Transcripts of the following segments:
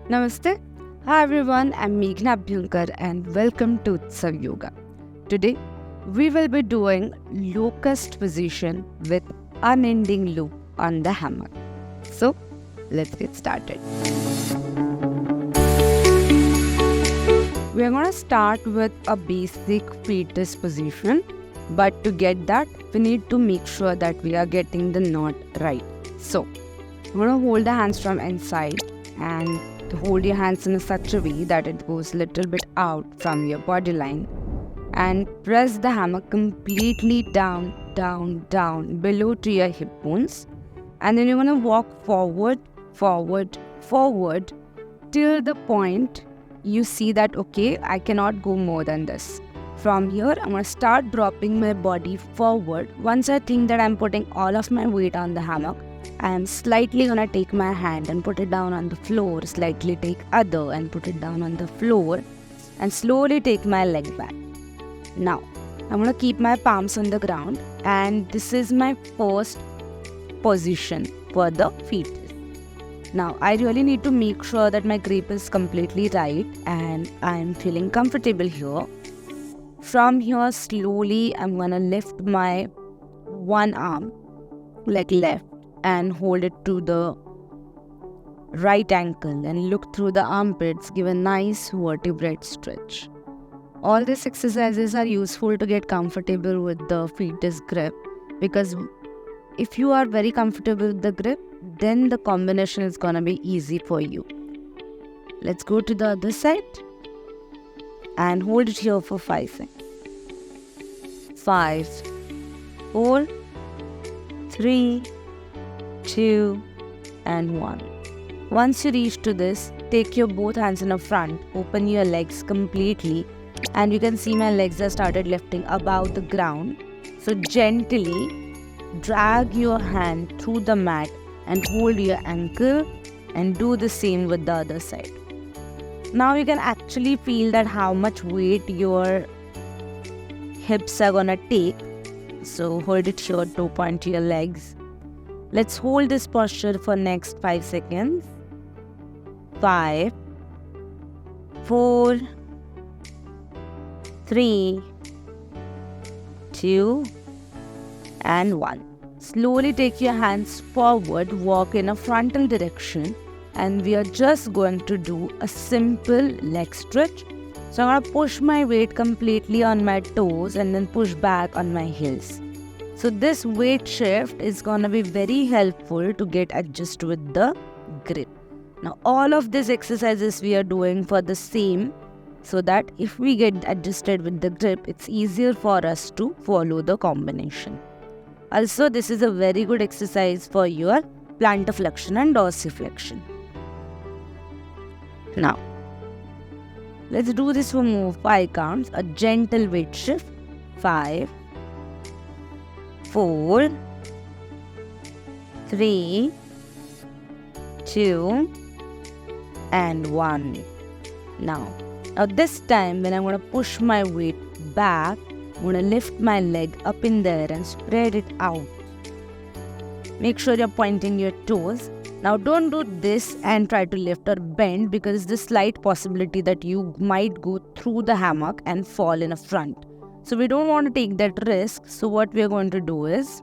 Namaste. Hi everyone, I'm Meghna Abhyankar and welcome to Utsav Yoga. Today, we will be doing locust position with unending loop on the hammock. So, let's get started. We are going to start with a basic fetus position, but to get that, we need to make sure that we are getting the knot right. So, I'm going to hold the hands from inside and to hold your hands in such a way that it goes a little bit out from your body line and press the hammock completely down below to your hip bones, and then you're going to walk forward till the point you see that okay, I cannot go more than this. From here, I'm going to start dropping my body forward. Once I think that I'm putting all of my weight on the hammock, I am slightly going to take my hand and put it down on the floor, slightly take other and put it down on the floor, and slowly take my leg back. Now, I'm going to keep my palms on the ground, and this is my first position for the fetus. Now, I really need to make sure that my grip is completely right and I'm feeling comfortable here. From here, slowly, I'm going to lift my one arm, like left, and hold it to the right ankle and look through the armpits, give a nice vertebrate stretch. All these exercises are useful to get comfortable with the fetus grip, because if you are very comfortable with the grip, then the combination is gonna be easy for you. Let's go to the other side and hold it here for 5 seconds. 5, 4, 3, 2, and 1. Once you reach to this, take your both hands in the front, open your legs completely, and you can see my legs have started lifting above the ground. So gently drag your hand through the mat and hold your ankle, and do the same with the other side. Now you can actually feel that how much weight your hips are gonna take. So hold it here to point to your legs. Let's hold this posture for next 5 seconds. 5, 4, 3, 2, and 1. Slowly take your hands forward, walk in a frontal direction, and we are just going to do a simple leg stretch. So I'm going to push my weight completely on my toes and then push back on my heels. So this weight shift is going to be very helpful to get adjusted with the grip. Now all of these exercises we are doing for the same, so that if we get adjusted with the grip, it's easier for us to follow the combination. Also, this is a very good exercise for your plantar flexion and dorsiflexion. Now, let's do this for more 5 counts. A gentle weight shift. 5, 4, 3, 2, and 1. Now this time when I'm going to push my weight back, I'm going to lift my leg up in there and spread it out. Make sure you're pointing your toes. Now don't do this and try to lift or bend, because there's a slight possibility that you might go through the hammock and fall in a front. So we don't want to take that risk. So what we are going to do is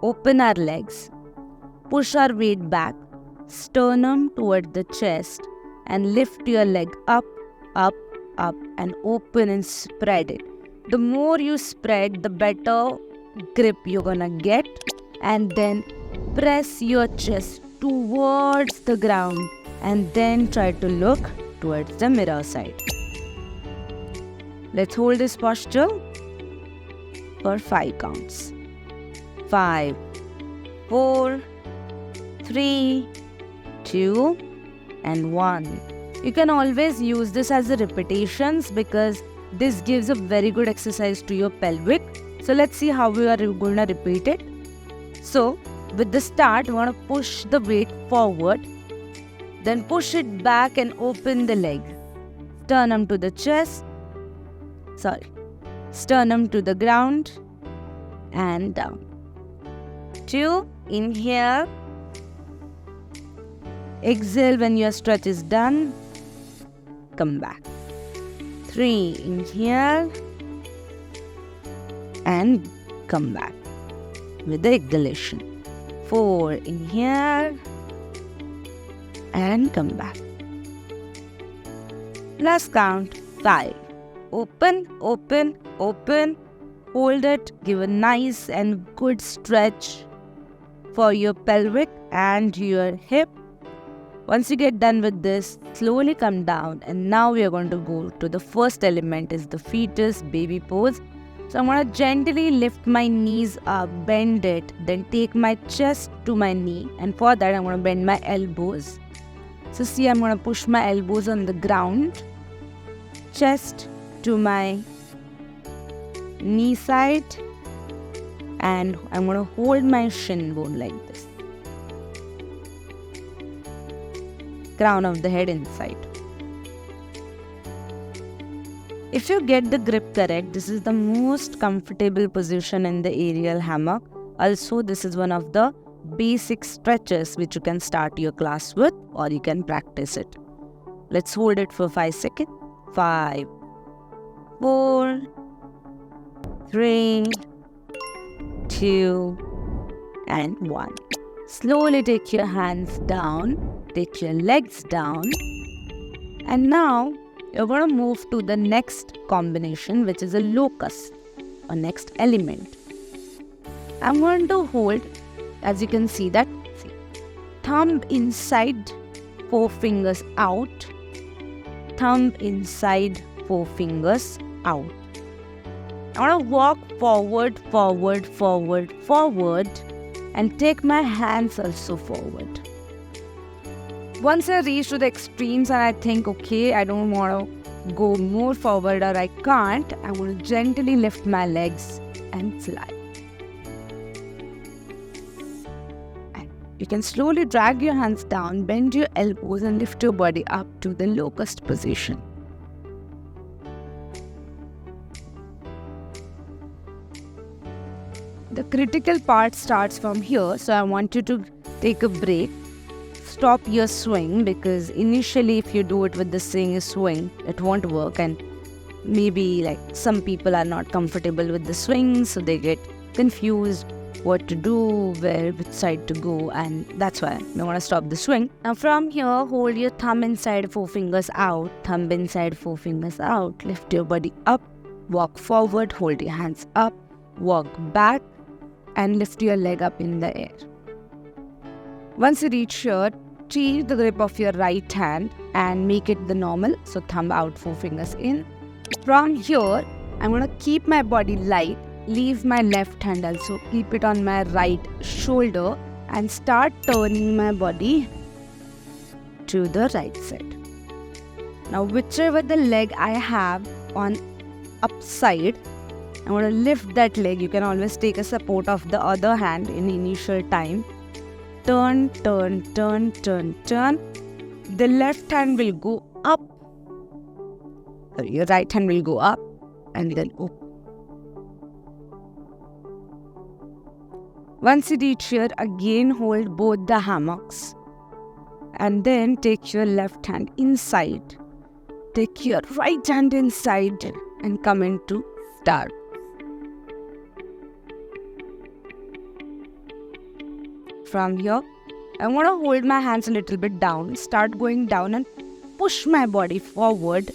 open our legs, push our weight back, sternum toward the chest, and lift your leg up, and open and spread it. The more you spread, the better grip you're gonna get, and then press your chest towards the ground and then try to look towards the mirror side. Let's hold this posture for 5 counts. 5, 4, 3, 2, and 1. You can always use this as a repetitions, because this gives a very good exercise to your pelvic. So let's see how we are going to repeat it. So with the start, we want to push the weight forward, then push it back and open the leg. Sternum to the chest, sternum to the ground and down. 2, inhale, Exhale when your stretch is done. Come back. 3, inhale and come back with the exhalation. 4, inhale and come back. Last count, 5. Open, open, open. Hold it. Give a nice and good stretch for your pelvic and your hip. Once you get done with this, slowly come down, and now we are going to go to the first element, is the fetus baby pose. So I'm going to gently lift my knees up, bend it, then take my chest to my knee, and for that I'm going to bend my elbows. So see, I'm going to push my elbows on the ground, chest to my knee side, and I'm going to hold my shin bone like this. Crown of the head inside. If you get the grip correct, this is the most comfortable position in the aerial hammock. Also, this is one of the basic stretches which you can start your class with, or you can practice it. Let's hold it for 5 seconds. 5, 4, 3, 2, and 1. Slowly take your hands down, take your legs down, and now you're going to move to the next combination, which is a locust, or next element. I'm going to hold, as you can see that, thumb inside, 4 fingers out, thumb inside, 4 fingers out. I want to walk forward, forward, forward, forward, and take my hands also forward. Once I reach to the extremes and I think, okay, I don't want to go more forward or I can't, I'm going to gently lift my legs and fly. And you can slowly drag your hands down, bend your elbows and lift your body up to the locust position. The critical part starts from here, so I want you to take a break. Stop your swing, because initially if you do it with the same swing, it won't work, and maybe like some people are not comfortable with the swing, so they get confused what to do, which side to go, and that's why I want to stop the swing. Now from here, hold your thumb inside, 4 fingers out, thumb inside, 4 fingers out, lift your body up, walk forward, hold your hands up, walk back, and lift your leg up in the air. Once you reach here, change the grip of your right hand and make it the normal. So thumb out, 4 fingers in. From here, I'm going to keep my body light, leave my left hand also, keep it on my right shoulder, and start turning my body to the right side. Now whichever the leg I have on upside, I'm going to lift that leg. You can always take a support of the other hand in initial time. Turn, turn, turn, turn, turn. The left hand will go up. Your right hand will go up and then up. Once you reach here, again hold both the hammocks. And then take your left hand inside. Take your right hand inside and come into start. From here, I want to hold my hands a little bit down, start going down and push my body forward,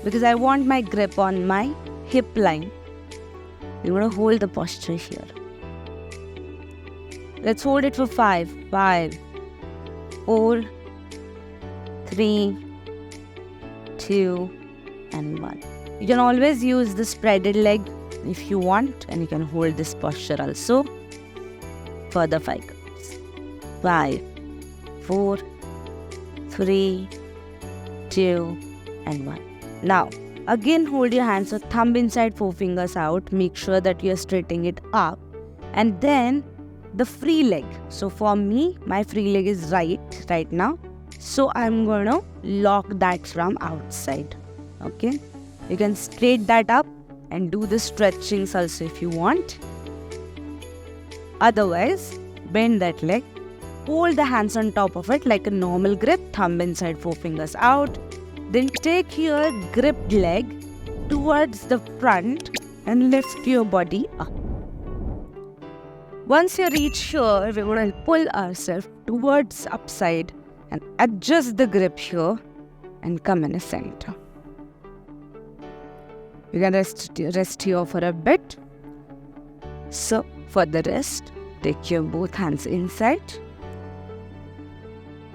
because I want my grip on my hip line. You want to hold the posture here. Let's hold it for 5, 4, 3, 2, and 1. You can always use the spreaded leg if you want, and you can hold this posture also for the 5 counts. 5, 4, 3, 2, and 1. Now, again hold your hands, so thumb inside, 4 fingers out. Make sure that you are straightening it up. And then the free leg. So for me, my free leg is right now. So I'm going to lock that from outside. Okay. You can straighten that up and do the stretchings also if you want. Otherwise, bend that leg hold the hands on top of it like a normal grip, thumb inside, four fingers out. Then take your gripped leg towards the front and lift your body up. Once you reach here, we're going to pull ourselves towards upside and adjust the grip here and come in a center. You can rest here for a bit. So for the rest, take your both hands inside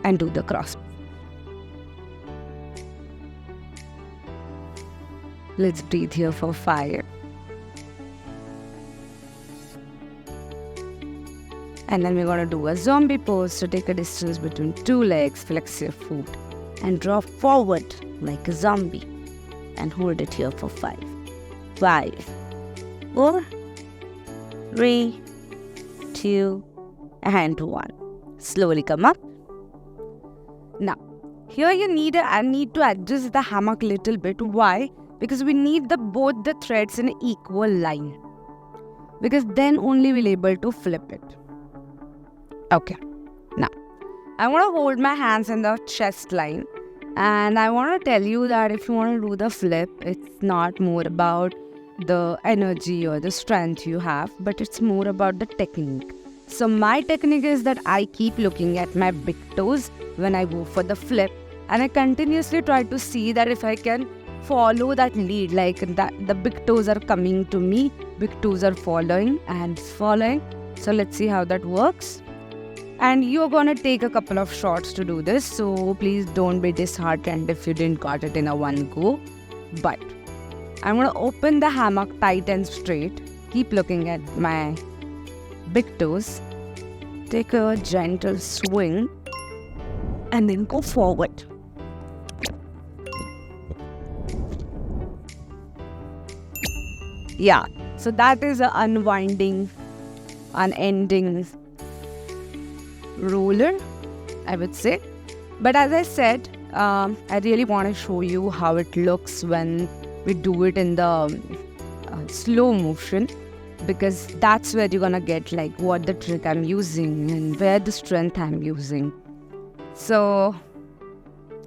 and do the cross. Let's breathe here for 5. And then we're going to do a zombie pose. So take a distance between two legs, flex your foot and draw forward like a zombie. And hold it here for 5. 5, 4, 3, 2, and 1. Slowly come up. Now, here you need to adjust the hammock a little bit. Why? Because we need both the threads in an equal line. Because then only we'll be able to flip it. Okay. Now, I want to hold my hands in the chest line. And I want to tell you that if you want to do the flip, it's not more about the energy or the strength you have, but it's more about the technique. So my technique is that I keep looking at my big toes when I go for the flip, and I continuously try to see that if I can follow that lead, like that the big toes are coming to me, big toes are following and following. So let's see how that works. And you're gonna take a couple of shots to do this, so please don't be disheartened if you didn't got it in a one go. But I'm gonna open the hammock tight and straight. Keep looking at my big toes. Take a gentle swing and then go forward. Yeah, so that is an unwinding, unending roller, I would say. But as I said, I really want to show you how it looks when we do it in the slow motion, because that's where you're gonna get like what the trick I'm using and where the strength I'm using. So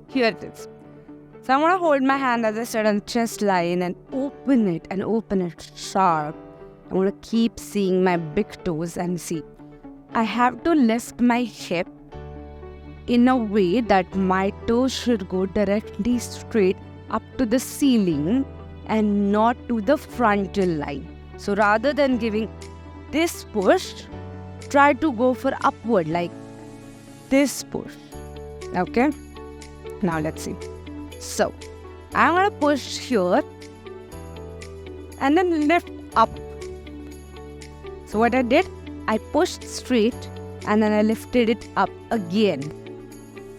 here it is. So I'm gonna hold my hand, as I said, on the chest line and open it sharp. I'm gonna keep seeing my big toes and see. I have to lift my hip in a way that my toes should go directly straight up to the ceiling and not to the frontal line. So rather than giving this push, try to go for upward like this push. Okay? Now let's see. So I'm gonna push here and then lift up. So what I did, I pushed straight and then I lifted it up again.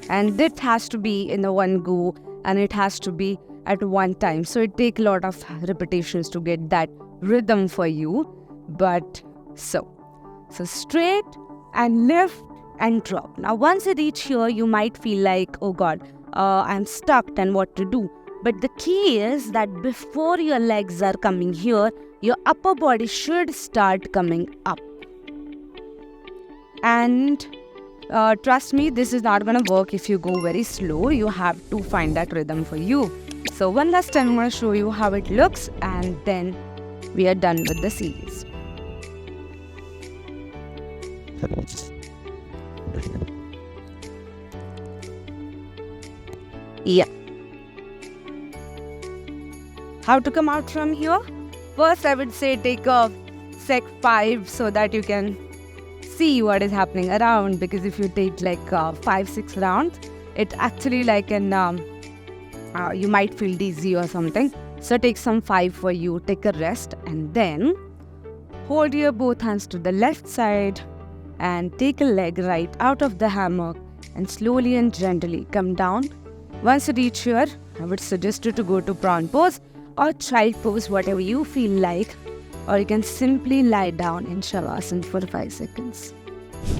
And that has to be in the one go and it has to be at one time. So it takes a lot of repetitions to get that rhythm for you. But so straight and lift and drop. Now once you reach here, you might feel like, oh God, I'm stuck and what to do. But the key is that before your legs are coming here, your upper body should start coming up. And trust me, this is not going to work if you go very slow. You have to find that rhythm for you. So one last time I'm going to show you how it looks and then we are done with the series. Yeah. How to come out from here? First, I would say take a sec 5 so that you can see what is happening around, because if you take like 5-6 rounds, it actually like you might feel dizzy or something. So take some 5 for you, take a rest and then hold your both hands to the left side and take a leg right out of the hammock and slowly and gently come down. Once you reach here, I would suggest you to go to prawn pose or child pose, whatever you feel like, or you can simply lie down in Shavasana for 5 seconds.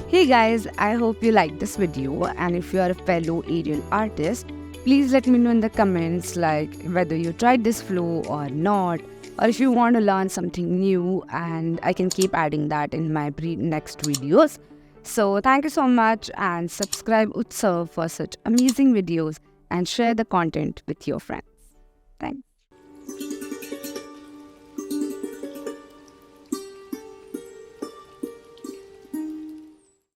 Hey guys, I hope you liked this video, and if you are a fellow aerial artist, please let me know in the comments like whether you tried this flow or not, or if you want to learn something new, and I can keep adding that in my next videos. So thank you so much and subscribe Utsav for such amazing videos and share the content with your friends. Thanks.